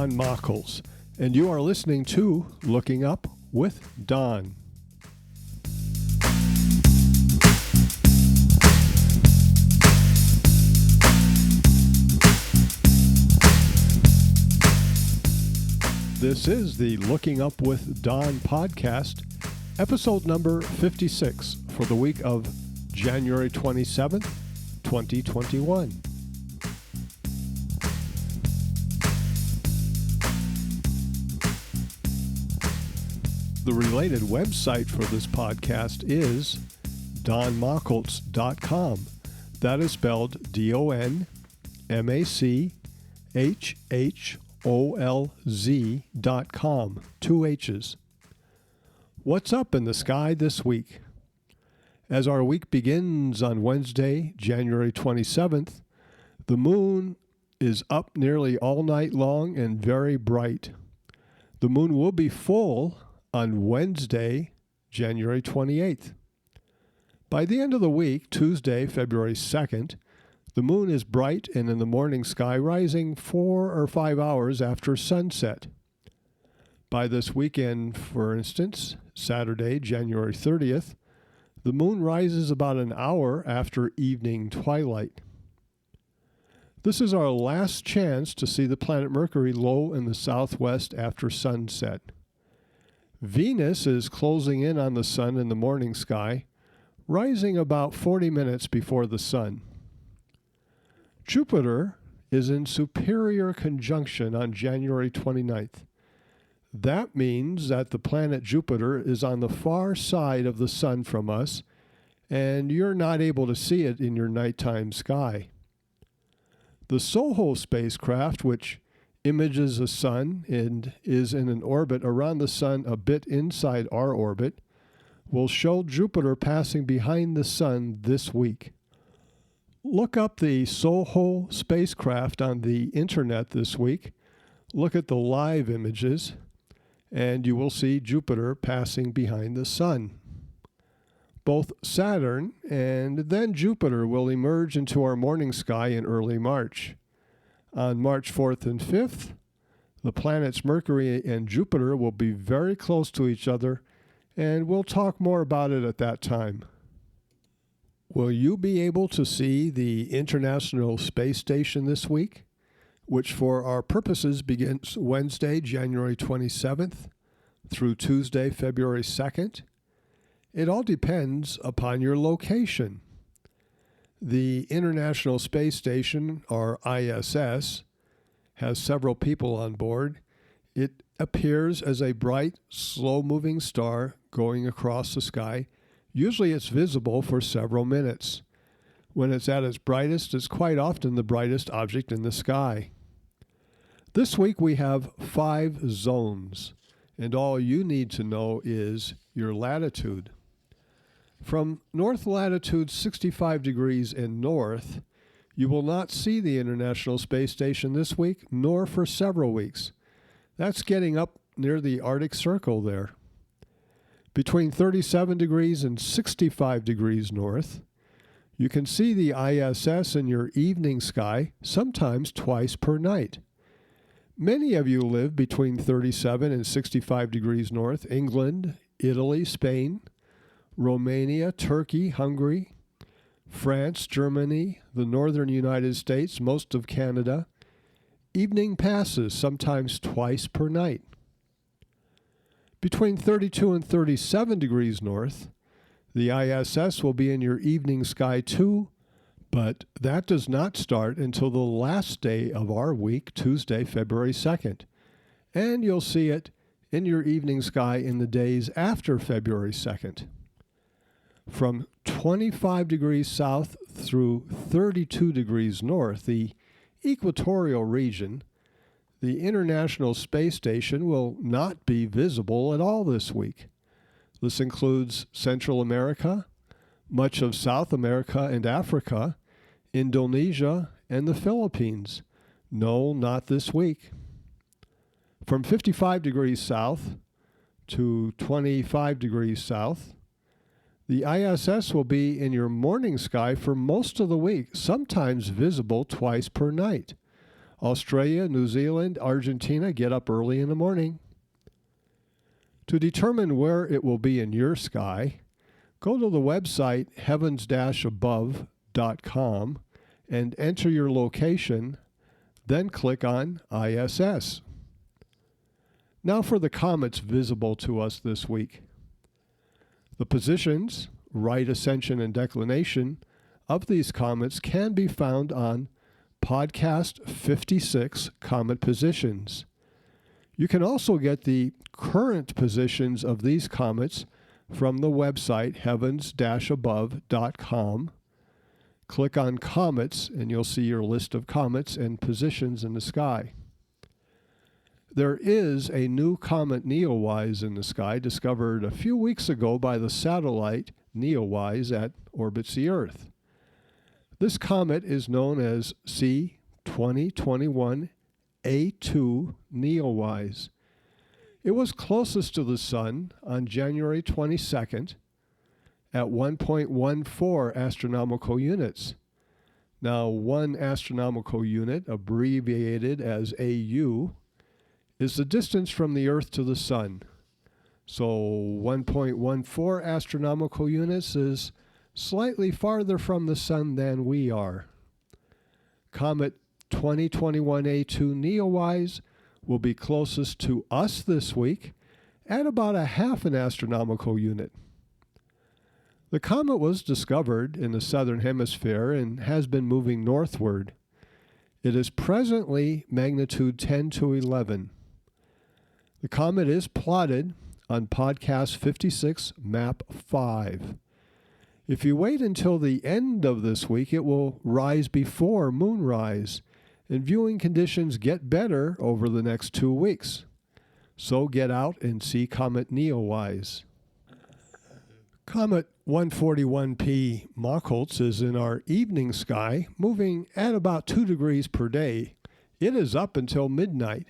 Don MACHHOLZ, and you are listening to Looking Up with Don. This is the Looking Up with Don podcast, episode number 56 for the week of January 27th, 2021. The related website for this podcast is donmachholz.com. That is spelled DonMachHolz.com. 2 H's. What's up in the sky this week? As our week begins on Wednesday, January 27th, the moon is up nearly all night long and very bright. The moon will be full on Wednesday, January 28th. By the end of the week, Tuesday, February 2nd, the moon is bright and in the morning sky, rising 4 or 5 hours after sunset. By this weekend, for instance, Saturday, January 30th, the moon rises about an hour after evening twilight. This is our last chance to see the planet Mercury low in the southwest after sunset. Venus is closing in on the sun in the morning sky, rising about 40 minutes before the sun. Jupiter is in superior conjunction on January 29th. That means that the planet Jupiter is on the far side of the sun from us, and you're not able to see it in your nighttime sky. The SOHO spacecraft, which images the sun and is in an orbit around the sun a bit inside our orbit, will show Jupiter passing behind the sun this week. Look up the SOHO spacecraft on the internet this week, look at the live images, and you will see Jupiter passing behind the sun. Both Saturn and then Jupiter will emerge into our morning sky in early March. On March 4th and 5th, the planets Mercury and Jupiter will be very close to each other, and we'll talk more about it at that time. Will you be able to see the International Space Station this week, which for our purposes begins Wednesday, January 27th through Tuesday, February 2nd? It all depends upon your location. The International Space Station, or ISS, has several people on board. It appears as a bright, slow-moving star going across the sky. Usually it's visible for several minutes. When it's at its brightest, it's quite often the brightest object in the sky. This week we have 5 zones, and all you need to know is your latitude. From north latitude 65 degrees and north, you will not see the International Space Station this week, nor for several weeks. That's getting up near the Arctic Circle there. Between 37 degrees and 65 degrees north, you can see the ISS in your evening sky, sometimes twice per night. Many of you live between 37 and 65 degrees north, England, Italy, Spain, Romania, Turkey, Hungary, France, Germany, the northern United States, most of Canada. Evening passes, sometimes twice per night. Between 32 and 37 degrees north, the ISS will be in your evening sky too, but that does not start until the last day of our week, Tuesday, February 2nd. And you'll see it in your evening sky in the days after February 2nd. From 25 degrees south through 32 degrees north, the equatorial region, the International Space Station will not be visible at all this week. This includes Central America, much of South America and Africa, Indonesia, and the Philippines. No, not this week. From 55 degrees south to 25 degrees south, the ISS will be in your morning sky for most of the week, sometimes visible twice per night. Australia, New Zealand, Argentina get up early in the morning. To determine where it will be in your sky, go to the website heavens-above.com and enter your location, then click on ISS. Now for the comets visible to us this week. The positions, right ascension and declination, of these comets can be found on Podcast 56, Comet Positions. You can also get the current positions of these comets from the website heavens-above.com. Click on Comets and you'll see your list of comets and positions in the sky. There is a new comet Neowise in the sky discovered a few weeks ago by the satellite Neowise that orbits the Earth. This comet is known as C2021 A2 Neowise. It was closest to the Sun on January 22nd at 1.14 astronomical units. Now, 1 astronomical unit, abbreviated as AU, is the distance from the Earth to the Sun. So 1.14 astronomical units is slightly farther from the Sun than we are. Comet 2021 A2 Neowise will be closest to us this week at about a half an astronomical unit. The comet was discovered in the southern hemisphere and has been moving northward. It is presently magnitude 10 to 11. The comet is plotted on Podcast 56, Map 5. If you wait until the end of this week, it will rise before moonrise, and viewing conditions get better over the next 2 weeks. So get out and see Comet Neowise. Comet 141P MACHHOLZ is in our evening sky, moving at about 2 degrees per day. It is up until midnight.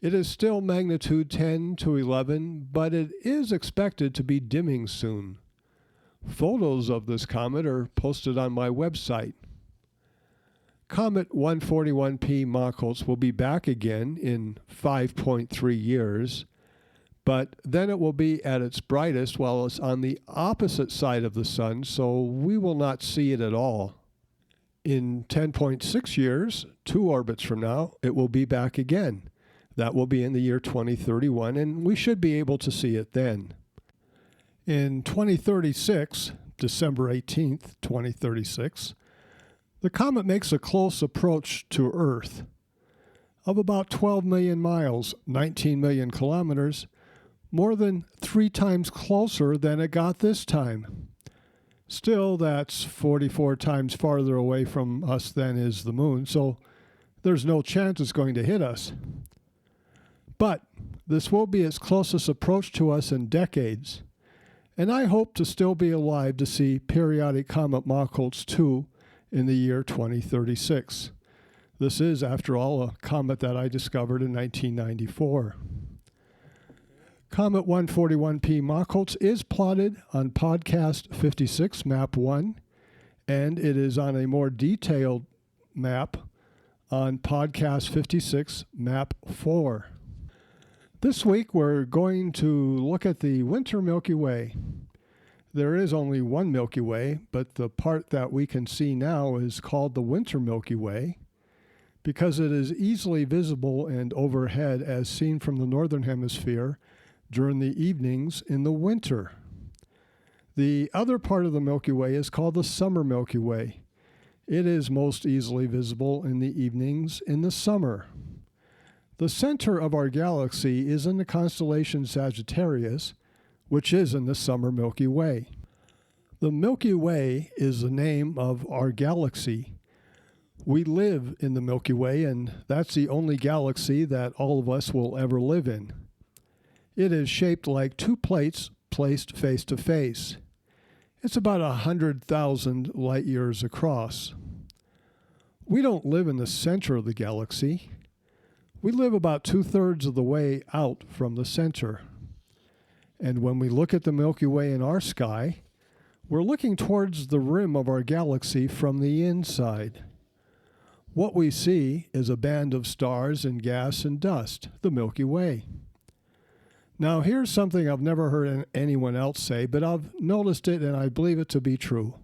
It is still magnitude 10 to 11, but it is expected to be dimming soon. Photos of this comet are posted on my website. Comet 141P MACHHOLZ will be back again in 5.3 years, but then it will be at its brightest while it's on the opposite side of the Sun, so we will not see it at all. In 10.6 years, 2 orbits from now, it will be back again. That will be in the year 2031, and we should be able to see it then. In 2036, December 18th, 2036, the comet makes a close approach to Earth. Of about 12 million miles, 19 million kilometers, more than 3 times closer than it got this time. Still, that's 44 times farther away from us than is the moon, so there's no chance it's going to hit us. But this will be its closest approach to us in decades, and I hope to still be alive to see periodic comet MACHHOLZ 2 in the year 2036. This is, after all, a comet that I discovered in 1994. Comet 141P MACHHOLZ is plotted on Podcast 56, Map 1, and it is on a more detailed map on Podcast 56, Map 4. This week we're going to look at the winter Milky Way. There is only one Milky Way, but the part that we can see now is called the winter Milky Way because it is easily visible and overhead as seen from the northern hemisphere during the evenings in the winter. The other part of the Milky Way is called the summer Milky Way. It is most easily visible in the evenings in the summer. The center of our galaxy is in the constellation Sagittarius, which is in the summer Milky Way. The Milky Way is the name of our galaxy. We live in the Milky Way, and that's the only galaxy that all of us will ever live in. It is shaped like 2 plates placed face to face. It's about 100,000 light years across. We don't live in the center of the galaxy. We live about 2/3 of the way out from the center. And when we look at the Milky Way in our sky, we're looking towards the rim of our galaxy from the inside. What we see is a band of stars and gas and dust, the Milky Way. Now, here's something I've never heard anyone else say, but I've noticed it and I believe it to be true.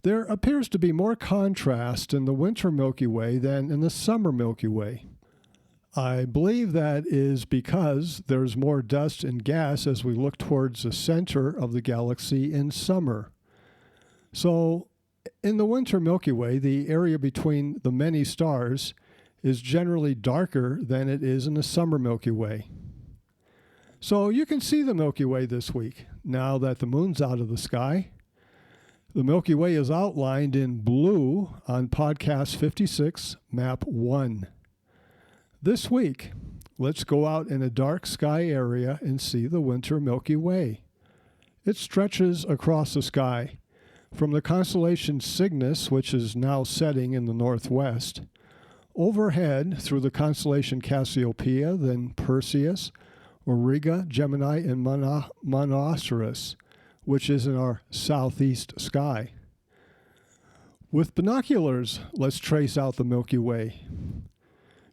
There appears to be more contrast in the winter Milky Way than in the summer Milky Way. I believe that is because there's more dust and gas as we look towards the center of the galaxy in summer. So, in the winter Milky Way, the area between the many stars is generally darker than it is in the summer Milky Way. So you can see the Milky Way this week, now that the moon's out of the sky. The Milky Way is outlined in blue on podcast 56, map 1. This week, let's go out in a dark sky area and see the winter Milky Way. It stretches across the sky from the constellation Cygnus, which is now setting in the northwest, overhead through the constellation Cassiopeia, then Perseus, Auriga, Gemini, and Monoceros, which is in our southeast sky. With binoculars, let's trace out the Milky Way.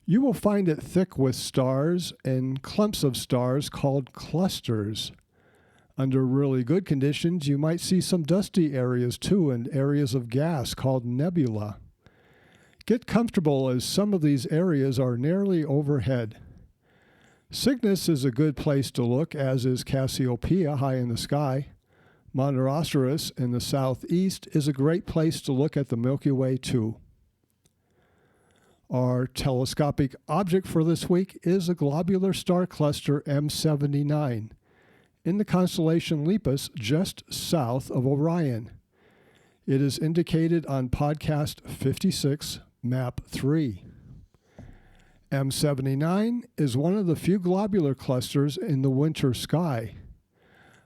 You will find it thick with stars and clumps of stars called clusters. Under really good conditions, you might see some dusty areas too and areas of gas called nebula. Get comfortable as some of these areas are nearly overhead. Cygnus is a good place to look, as is Cassiopeia high in the sky. Monoceros in the southeast is a great place to look at the Milky Way too. Our telescopic object for this week is a globular star cluster M79 in the constellation Lepus, just south of Orion. It is indicated on podcast 56, map 3. M79 is one of the few globular clusters in the winter sky.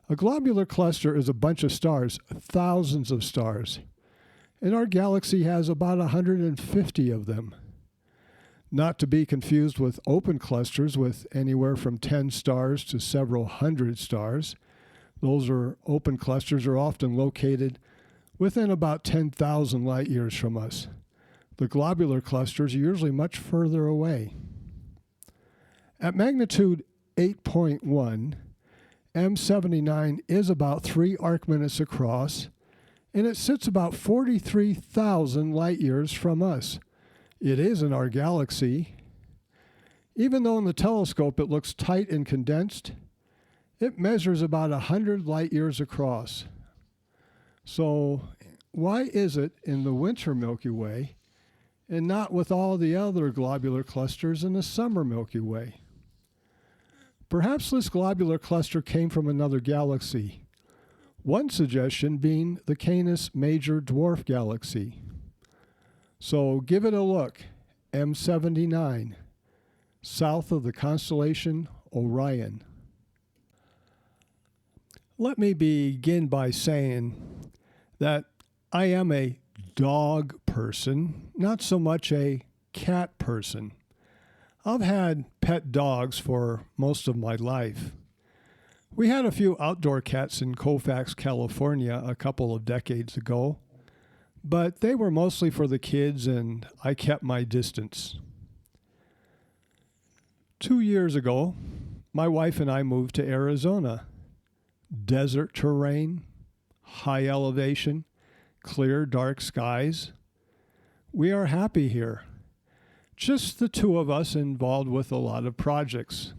A globular cluster is a bunch of stars, thousands of stars, and our galaxy has about 150 of them. Not to be confused with open clusters with anywhere from 10 stars to several hundred stars. Open clusters are often located within about 10,000 light years from us. The globular clusters are usually much further away. At magnitude 8.1, M79 is about 3 arc-minutes across, and it sits about 43,000 light years from us. It is in our galaxy. Even though in the telescope it looks tight and condensed, it measures about 100 light years across. So why is it in the winter Milky Way and not with all the other globular clusters in the summer Milky Way? Perhaps this globular cluster came from another galaxy. One suggestion being the Canis Major Dwarf Galaxy. So give it a look, M79, south of the constellation Orion. Let me begin by saying that I am a dog person, not so much a cat person. I've had pet dogs for most of my life. We had a few outdoor cats in Colfax, California a couple of decades ago, but they were mostly for the kids and I kept my distance. 2 years ago, my wife and I moved to Arizona. Desert terrain, high elevation, clear dark skies. We are happy here. Just the two of us involved with a lot of projects.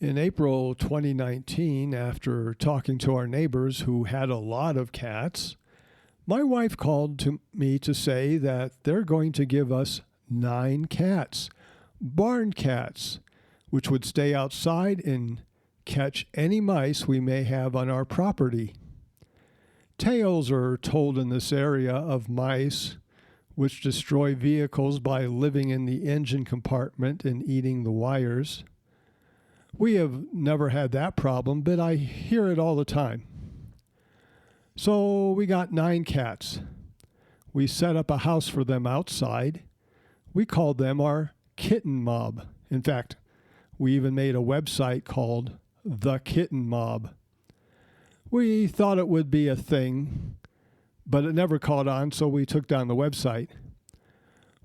In April 2019, after talking to our neighbors who had a lot of cats, my wife called to me to say that they're going to give us 9 cats, barn cats, which would stay outside and catch any mice we may have on our property. Tales are told in this area of mice which destroy vehicles by living in the engine compartment and eating the wires. We have never had that problem, but I hear it all the time. So we got 9 cats. We set up a house for them outside. We called them our kitten mob. In fact, we even made a website called The Kitten Mob. We thought it would be a thing, but it never caught on, so we took down the website.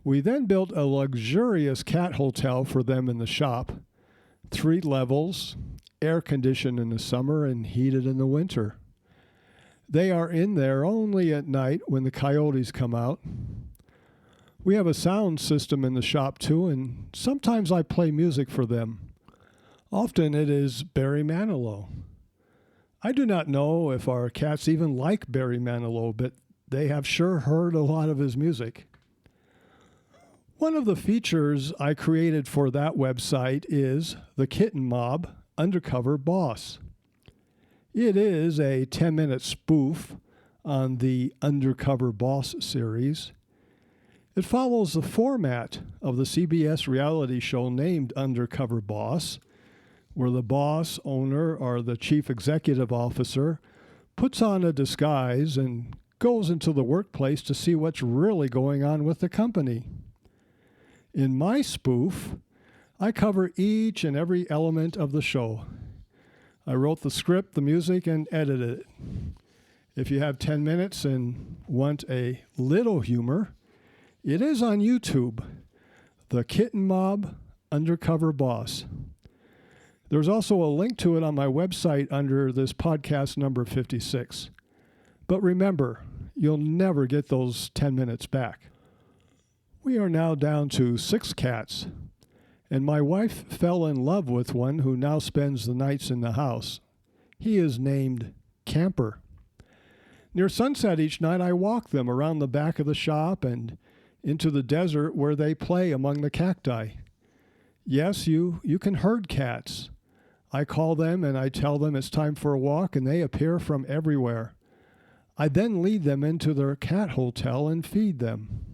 We then built a luxurious cat hotel for them in the shop, 3 levels, air-conditioned in the summer and heated in the winter. They are in there only at night when the coyotes come out. We have a sound system in the shop too, and sometimes I play music for them. Often it is Barry Manilow. I do not know if our cats even like Barry Manilow, but they have sure heard a lot of his music. One of the features I created for that website is the Kitten Mob Undercover Boss. It is a 10-minute spoof on the Undercover Boss series. It follows the format of the CBS reality show named Undercover Boss, where the boss, owner, or the chief executive officer puts on a disguise and goes into the workplace to see what's really going on with the company. In my spoof, I cover each and every element of the show. I wrote the script, the music, and edited it. If you have 10 minutes and want a little humor, it is on YouTube, The Kitten Mob Undercover Boss. There's also a link to it on my website under this podcast number 56. But remember, you'll never get those 10 minutes back. We are now down to 6 cats, and my wife fell in love with one who now spends the nights in the house. He is named Camper. Near sunset each night, I walk them around the back of the shop and into the desert where they play among the cacti. Yes, you can herd cats. I call them and I tell them it's time for a walk, and they appear from everywhere. I then lead them into their cat hotel and feed them.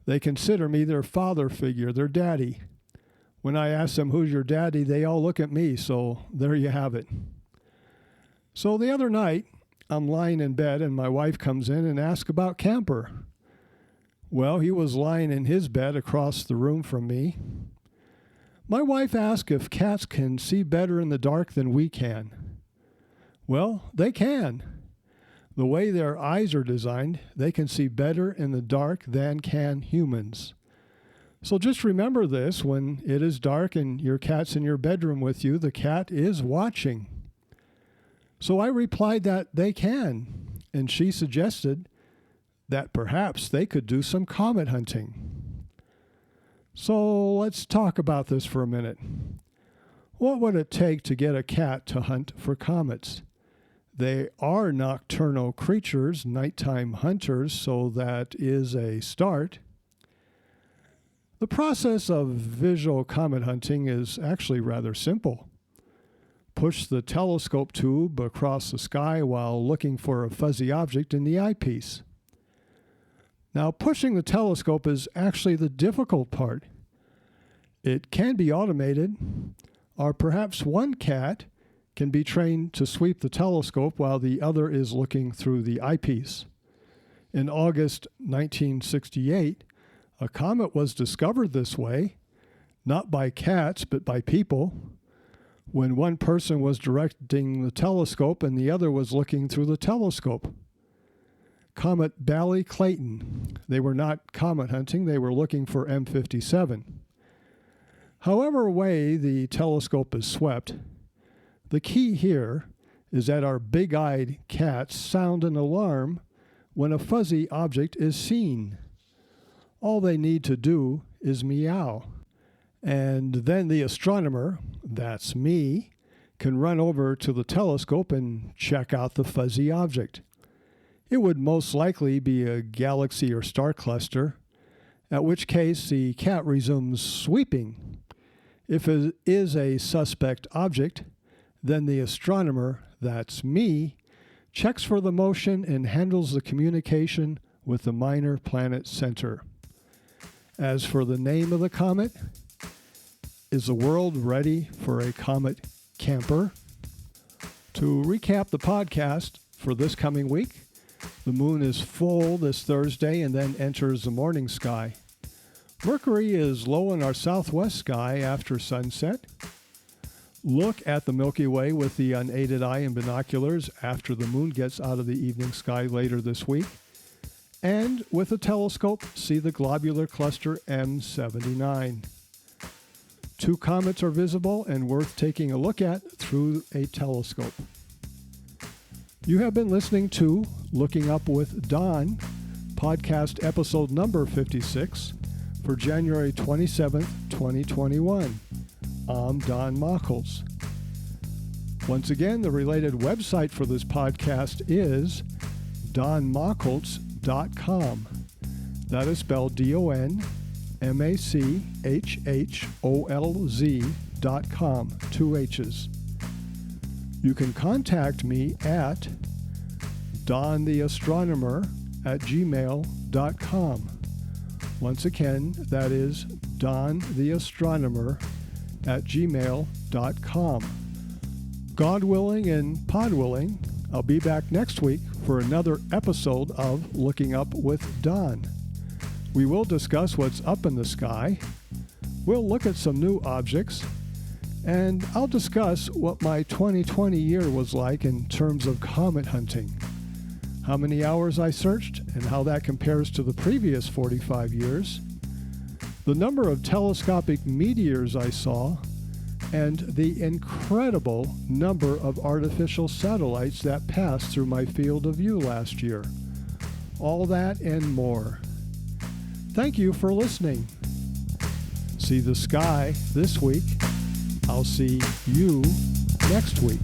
They consider me their father figure, their daddy. When I ask them, who's your daddy, they all look at me, so there you have it. So the other night, I'm lying in bed and my wife comes in and asks about Camper. Well, he was lying in his bed across the room from me. My wife asked if cats can see better in the dark than we can. Well, they can. The way their eyes are designed, they can see better in the dark than can humans. So just remember this: when it is dark and your cat's in your bedroom with you, the cat is watching. So I replied that they can, and she suggested that perhaps they could do some comet hunting. So let's talk about this for a minute. What would it take to get a cat to hunt for comets? They are nocturnal creatures, nighttime hunters, so that is a start. The process of visual comet hunting is actually rather simple. Push the telescope tube across the sky while looking for a fuzzy object in the eyepiece. Now, pushing the telescope is actually the difficult part. It can be automated, or perhaps one cat can be trained to sweep the telescope while the other is looking through the eyepiece. In August 1968, a comet was discovered this way, not by cats, but by people, when one person was directing the telescope and the other was looking through the telescope. Comet Bally-Clayton. They were not comet hunting, they were looking for M57. However way the telescope is swept, the key here is that our big-eyed cats sound an alarm when a fuzzy object is seen. All they need to do is meow, and then the astronomer, that's me, can run over to the telescope and check out the fuzzy object. It would most likely be a galaxy or star cluster, at which case the cat resumes sweeping. If it is a suspect object, then the astronomer, that's me, checks for the motion and handles the communication with the minor planet center. As for the name of the comet, is the world ready for a comet camper? To recap the podcast for this coming week, the moon is full this Thursday and then enters the morning sky. Mercury is low in our southwest sky after sunset. look at the Milky Way with the unaided eye and binoculars after the moon gets out of the evening sky later this week. And with a telescope, see the globular cluster M79. 2 comets are visible and worth taking a look at through a telescope. You have been listening to Looking Up with Don, podcast episode number 56 for January 27th, 2021. I'm Don MACHHOLZ. Once again, the related website for this podcast is donmachholz.com. That is spelled DONMACHHOLZ.com, 2 H's. You can contact me at dontheastronomer@gmail.com. Once again, that is dontheastronomer@gmail.com. God willing and pod willing, I'll be back next week for another episode of Looking Up with Don. We will discuss what's up in the sky. We'll look at some new objects. And I'll discuss what my 2020 year was like in terms of comet hunting. How many hours I searched and how that compares to the previous 45 years. The number of telescopic meteors I saw, and the incredible number of artificial satellites that passed through my field of view last year. All that and more. Thank you for listening. See the sky this week. I'll see you next week.